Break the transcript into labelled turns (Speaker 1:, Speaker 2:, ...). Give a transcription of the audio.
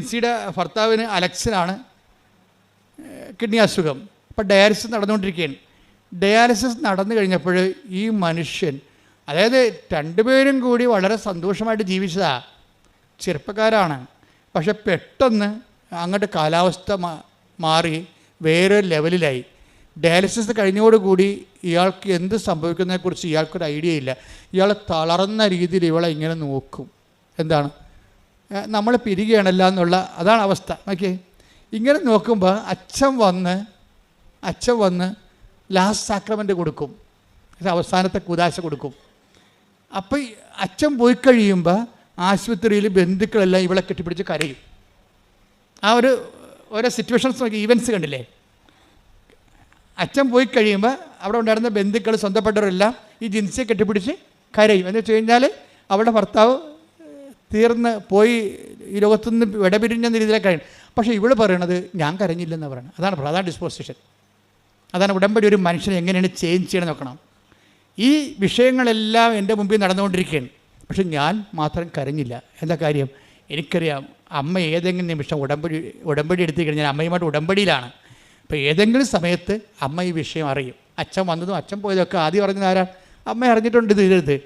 Speaker 1: ജിൻസിയുടെ ഭർത്താവിന് അലക്സിനാണ് കിഡ്നി അസുഖം. അപ്പോൾ ഡയാലിസിസ് നടന്നുകൊണ്ടിരിക്കുകയാണ്. ഡയാലിസിസ് നടന്നു കഴിഞ്ഞപ്പോൾ ഈ മനുഷ്യൻ, അതായത് രണ്ടുപേരും കൂടി വളരെ സന്തോഷമായിട്ട് ജീവിച്ചതാണ്, ചെറുപ്പക്കാരാണ്. പക്ഷെ പെട്ടെന്ന് അങ്ങോട്ട് കാലാവസ്ഥ മാറി വേറൊരു ലെവലിലായി. ഡയാലിസിസ് കഴിഞ്ഞോടുകൂടി ഇയാൾക്ക് എന്ത് സംഭവിക്കുന്നതിനെക്കുറിച്ച് ഇയാൾക്കൊരു ഐഡിയ ഇല്ല. ഇയാൾ തളർന്ന രീതിയിൽ ഇവളെ ഇങ്ങനെ നോക്കും. എന്താണ്, നമ്മൾ പിരികയാണല്ലോ എന്നുള്ള അതാണ് അവസ്ഥ. ഓക്കെ, ഇങ്ങനെ നോക്കുമ്പോൾ അച്ഛൻ വന്ന് ലാസ്റ്റ് സാക്രമെൻ്റ് കൊടുക്കും, അവസാനത്തെ കുദാശ കൊടുക്കും. അപ്പോൾ അച്ഛൻ പോയി കഴിയുമ്പോൾ ആശുപത്രിയിൽ ബന്ധുക്കളെല്ലാം ഇവളെ കെട്ടിപ്പിടിച്ച് കരയും. ആ ഓരോ സിറ്റുവേഷൻസ് നോക്കി, ഈവൻസ് കണ്ടില്ലേ? അച്ഛൻ പോയി കഴിയുമ്പോൾ അവിടെ ഉണ്ടായിരുന്ന ബന്ധുക്കൾ, സ്വന്തപ്പെട്ടവരെല്ലാം ഈ ജിൻസിയെ കെട്ടിപ്പിടിച്ച് കരയും. എന്ന് വെച്ച് കഴിഞ്ഞാൽ അവളുടെ ഭർത്താവ് തീർന്ന് പോയി, ഈ ലോകത്തുനിന്ന് വിടപിരിഞ്ഞെന്ന രീതിയിലേക്ക് കഴിയും. പക്ഷേ ഇവള് പറയണത് ഞാൻ കരഞ്ഞില്ലെന്ന് പറയണം. അതാണ് ഡിസ്പോസിഷൻ. അതാണ് ഉടമ്പടി ഒരു മനുഷ്യനെ എങ്ങനെയാണ് ചേഞ്ച് ചെയ്യണം നോക്കണം. ഈ വിഷയങ്ങളെല്ലാം എൻ്റെ മുമ്പിൽ നടന്നുകൊണ്ടിരിക്കുകയാണ്, പക്ഷെ ഞാൻ മാത്രം കരഞ്ഞില്ല. എന്താ കാര്യം? എനിക്കറിയാം അമ്മ ഏതെങ്കിലും നിമിഷം ഉടമ്പടി എടുത്തു കഴിഞ്ഞാൽ അമ്മയുമായിട്ട് ഉടമ്പടിയിലാണ്. അപ്പോൾ ഏതെങ്കിലും സമയത്ത് അമ്മ ഈ വിഷയം അറിയും. അച്ഛൻ വന്നതും അച്ഛൻ പോയതൊക്കെ ആദ്യം അറിഞ്ഞത് ആരാ? അമ്മ അറിഞ്ഞിട്ടുണ്ട് ഇത്.